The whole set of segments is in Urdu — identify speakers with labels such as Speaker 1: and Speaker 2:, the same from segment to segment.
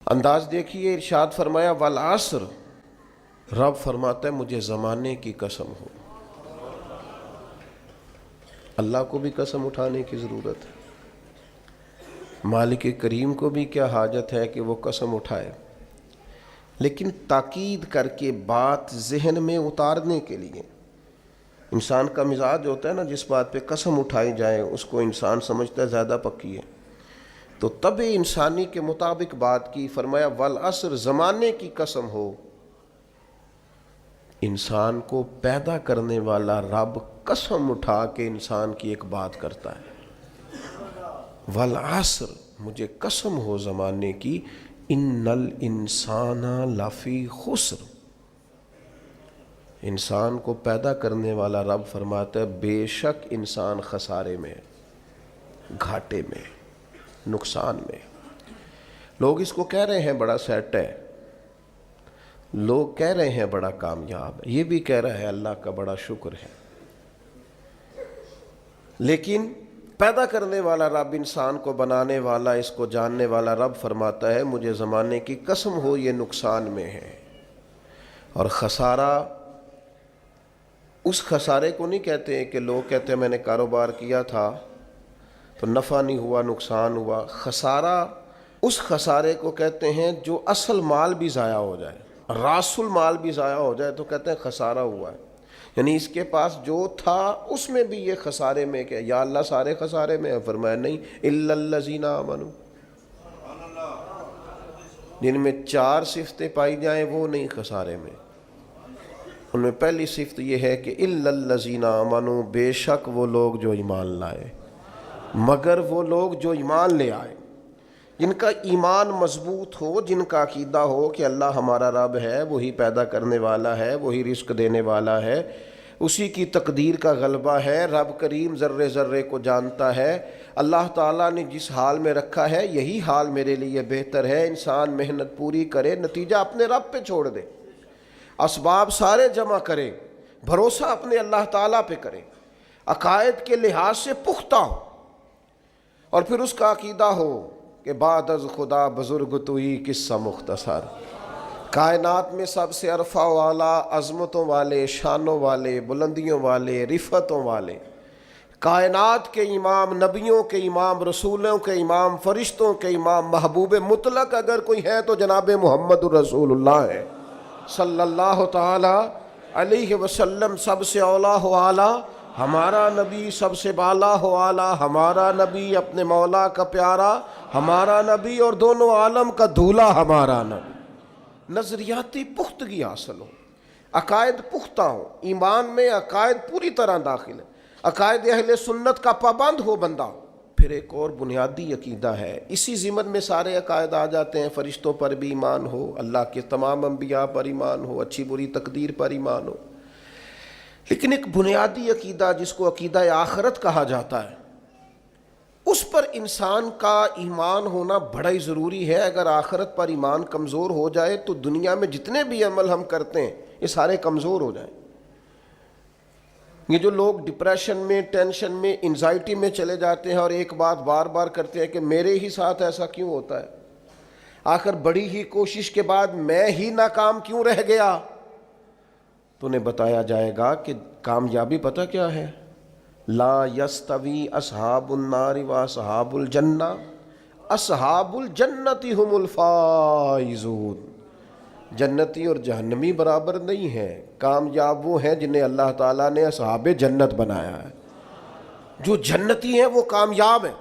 Speaker 1: انداز دیکھیے، ارشاد فرمایا والعصر، رب فرماتا ہے مجھے زمانے کی قسم ہو۔ اللہ کو بھی قسم اٹھانے کی ضرورت ہے، مالک کریم کو بھی کیا حاجت ہے کہ وہ قسم اٹھائے، لیکن تاکید کر کے بات ذہن میں اتارنے کے لیے۔ انسان کا مزاج ہوتا ہے نا، جس بات پہ قسم اٹھائی جائے اس کو انسان سمجھتا ہے زیادہ پکی ہے، تو طبع انسانی کے مطابق بات کی۔ فرمایا والعصر، زمانے کی قسم ہو۔ انسان کو پیدا کرنے والا رب قسم اٹھا کے انسان کی ایک بات کرتا ہے، والعصر، مجھے قسم ہو زمانے کی، ان الانسان لفی خسر۔ انسان کو پیدا کرنے والا رب فرماتا ہے بے شک انسان خسارے میں، گھاٹے میں، نقصان میں۔ لوگ اس کو کہہ رہے ہیں بڑا سیٹ ہے، لوگ کہہ رہے ہیں بڑا کامیاب ہے، یہ بھی کہہ رہا ہے اللہ کا بڑا شکر ہے، لیکن پیدا کرنے والا رب، انسان کو بنانے والا، اس کو جاننے والا رب فرماتا ہے مجھے زمانے کی قسم ہو یہ نقصان میں ہے۔ اور خسارہ، اس خسارے کو نہیں کہتے ہیں کہ لوگ کہتے ہیں میں نے کاروبار کیا تھا تو نفع نہیں ہوا نقصان ہوا۔ خسارہ اس خسارے کو کہتے ہیں جو اصل مال بھی ضائع ہو جائے، راس المال بھی ضائع ہو جائے تو کہتے ہیں خسارہ ہوا ہے، یعنی اس کے پاس جو تھا اس میں بھی یہ خسارے میں کہ یا اللہ سارے خسارے میں ہے؟ فرمایا نہیں، الا الذین آمنوا، جن میں 4 صفتیں پائی جائیں وہ نہیں خسارے میں۔ ان میں پہلی صفت یہ ہے کہ الا الذین آمنوا، بے شک وہ لوگ جو ایمان لائے، مگر وہ لوگ جو ایمان لے آئے، جن کا ایمان مضبوط ہو، جن کا عقیدہ ہو کہ اللہ ہمارا رب ہے، وہی پیدا کرنے والا ہے، وہی رزق دینے والا ہے، اسی کی تقدیر کا غلبہ ہے، رب کریم ذرے ذرے کو جانتا ہے، اللہ تعالیٰ نے جس حال میں رکھا ہے یہی حال میرے لیے بہتر ہے۔ انسان محنت پوری کرے، نتیجہ اپنے رب پہ چھوڑ دے، اسباب سارے جمع کرے، بھروسہ اپنے اللہ تعالیٰ پہ کرے، عقائد کے لحاظ سے پختہ ہو، اور پھر اس کا عقیدہ ہو کہ بعد از خدا بزرگ توئی قصہ مختصر، کائنات میں سب سے عرفہ والا، عظمتوں والے، شانوں والے، بلندیوں والے، رفتوں والے، کائنات کے امام، نبیوں کے امام، رسولوں کے امام، فرشتوں کے امام، محبوب مطلق اگر کوئی ہے تو جناب محمد الرسول اللہ ہے صلی اللہ تعالی علیہ وسلم۔ سب سے اولا ہو اعلیٰ ہمارا نبی، سب سے بالا ہو اعلیٰ ہمارا نبی، اپنے مولا کا پیارا ہمارا نبی، اور دونوں عالم کا دھولا ہمارا نبی۔ نظریاتی پختگی حاصل ہو، عقائد پختہ ہو، ایمان میں عقائد پوری طرح داخل ہے، عقائد اہل سنت کا پابند ہو بندہ۔ پھر ایک اور بنیادی عقیدہ ہے، اسی ضمن میں سارے عقائد آ جاتے ہیں، فرشتوں پر بھی ایمان ہو، اللہ کے تمام انبیاء پر ایمان ہو، اچھی بری تقدیر پر ایمان ہو، لیکن ایک بنیادی عقیدہ جس کو عقیدہ آخرت کہا جاتا ہے، اس پر انسان کا ایمان ہونا بڑا ہی ضروری ہے۔ اگر آخرت پر ایمان کمزور ہو جائے تو دنیا میں جتنے بھی عمل ہم کرتے ہیں یہ سارے کمزور ہو جائیں۔ یہ جو لوگ ڈپریشن میں، ٹینشن میں، انزائٹی میں چلے جاتے ہیں اور ایک بات بار بار کرتے ہیں کہ میرے ہی ساتھ ایسا کیوں ہوتا ہے، آخر بڑی ہی کوشش کے بعد میں ہی ناکام کیوں رہ گیا، تو انہیں بتایا جائے گا کہ کامیابی پتہ کیا ہے؟ لا یستوی اصحاب النار و اصحاب الجنہ، اصحاب الجنت هم الفائزون۔ جنتی اور جہنمی برابر نہیں ہیں، کامیاب وہ ہیں جنہیں اللہ تعالیٰ نے اصحاب جنت بنایا ہے۔ جو جنتی ہیں وہ کامیاب ہیں،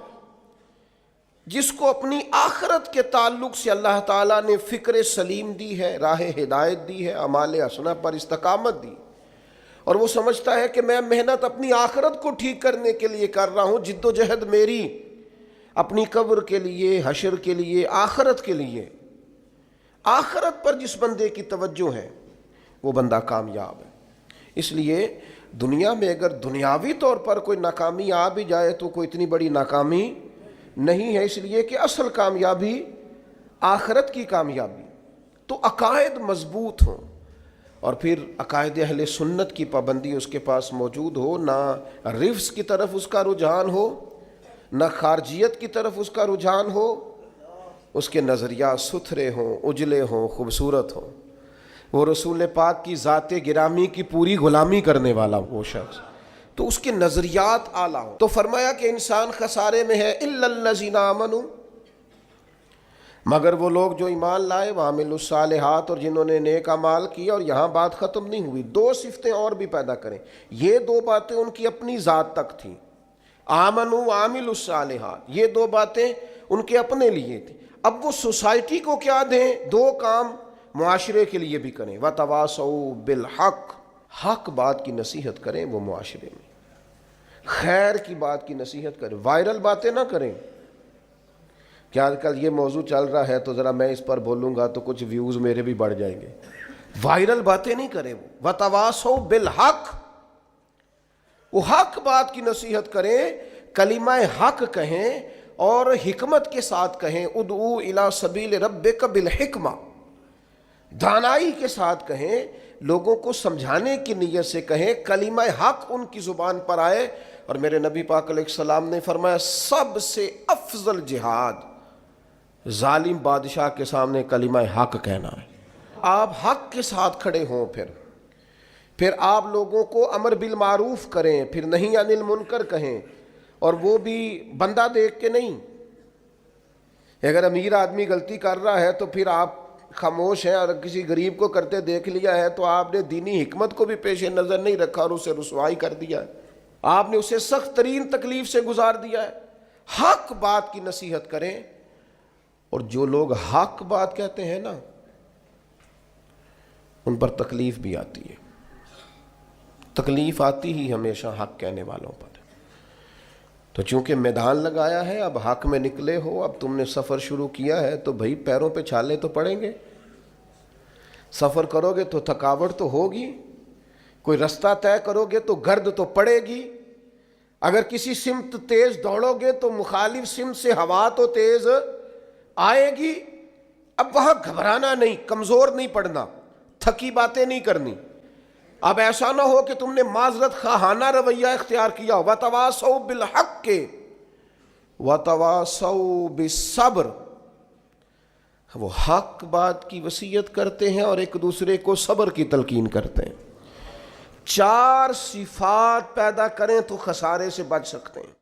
Speaker 1: جس کو اپنی آخرت کے تعلق سے اللہ تعالیٰ نے فکر سلیم دی ہے، راہ ہدایت دی ہے، اعمال حسنہ پر استقامت دی، اور وہ سمجھتا ہے کہ میں محنت اپنی آخرت کو ٹھیک کرنے کے لیے کر رہا ہوں، جد و جہد میری اپنی قبر کے لیے، حشر کے لیے، آخرت کے لیے۔ آخرت پر جس بندے کی توجہ ہے وہ بندہ کامیاب ہے۔ اس لیے دنیا میں اگر دنیاوی طور پر کوئی ناکامی آ بھی جائے تو کوئی اتنی بڑی ناکامی نہیں ہے، اس لیے کہ اصل کامیابی آخرت کی کامیابی۔ تو عقائد مضبوط ہوں، اور پھر عقائد اہل سنت کی پابندی اس کے پاس موجود ہو، نہ رفض کی طرف اس کا رجحان ہو، نہ خارجیت کی طرف اس کا رجحان ہو، اس کے نظریات ستھرے ہوں، اجلے ہوں، خوبصورت ہوں، وہ رسول پاک کی ذات گرامی کی پوری غلامی کرنے والا وہ شخص، تو اس کے نظریات اعلیٰ ہوں۔ تو فرمایا کہ انسان خسارے میں ہے الا الذین آمنوا، مگر وہ لوگ جو ایمان لائے، وعملوا الصالحات، اور جنہوں نے نیک اعمال کیا۔ اور یہاں بات ختم نہیں ہوئی، دو صفتیں اور بھی پیدا کریں۔ یہ دو باتیں ان کی اپنی ذات تک تھیں، آمنوا وعملوا الصالحات، یہ دو باتیں ان کے اپنے لیے تھیں۔ اب وہ سوسائٹی کو کیا دیں؟ دو کام معاشرے کے لیے بھی کریں، وتواصوا بالحق، حق بات کی نصیحت کریں وہ معاشرے میں، خیر کی بات کی نصیحت کریں، وائرل باتیں نہ کریں۔ کہ آج کل یہ موضوع چل رہا ہے تو ذرا میں اس پر بولوں گا تو کچھ ویوز میرے بھی بڑھ جائیں گے، وائرل باتیں نہیں کریں وہ، وتواصوا بالحق، وہ حق بات کی نصیحت کریں، کلمہ حق کہیں اور حکمت کے ساتھ کہیں، ادعو الی سبیل ربک بالحکمہ، دانائی کے ساتھ کہیں، لوگوں کو سمجھانے کی نیت سے کہیں، کلمہ حق ان کی زبان پر آئے۔ اور میرے نبی پاک علیہ السلام نے فرمایا سب سے افضل جہاد ظالم بادشاہ کے سامنے کلمہ حق کہنا ہے۔ آپ حق کے ساتھ کھڑے ہوں، پھر آپ لوگوں کو امر بالمعروف کریں، پھر نہی عن المنکر کہیں، اور وہ بھی بندہ دیکھ کے نہیں۔ اگر امیر آدمی غلطی کر رہا ہے تو پھر آپ خاموش ہیں، اور کسی غریب کو کرتے دیکھ لیا ہے تو آپ نے دینی حکمت کو بھی پیش نظر نہیں رکھا اور اسے رسوائی کر دیا ہے، آپ نے اسے سخت ترین تکلیف سے گزار دیا ہے۔ حق بات کی نصیحت کریں، اور جو لوگ حق بات کہتے ہیں نا ان پر تکلیف بھی آتی ہے، تکلیف آتی ہی ہمیشہ حق کہنے والوں پر۔ تو چونکہ میدان لگایا ہے، اب حق میں نکلے ہو، اب تم نے سفر شروع کیا ہے تو بھائی پیروں پہ چھالے تو پڑیں گے، سفر کرو گے تو تھکاوٹ تو ہوگی، کوئی رستہ طے کرو گے تو گرد تو پڑے گی، اگر کسی سمت تیز دوڑو گے تو مخالف سمت سے ہوا تو تیز آئے گی۔ اب وہاں گھبرانا نہیں، کمزور نہیں پڑنا، تھکی باتیں نہیں کرنی۔ اب ایسا نہ ہو کہ تم نے معذرت خواہانہ رویہ اختیار کیا، وتواصوا بالحق وتواصوا بالصبر، وہ حق بات کی وصیت کرتے ہیں اور ایک دوسرے کو صبر کی تلقین کرتے ہیں۔ چار صفات پیدا کریں تو خسارے سے بچ سکتے ہیں۔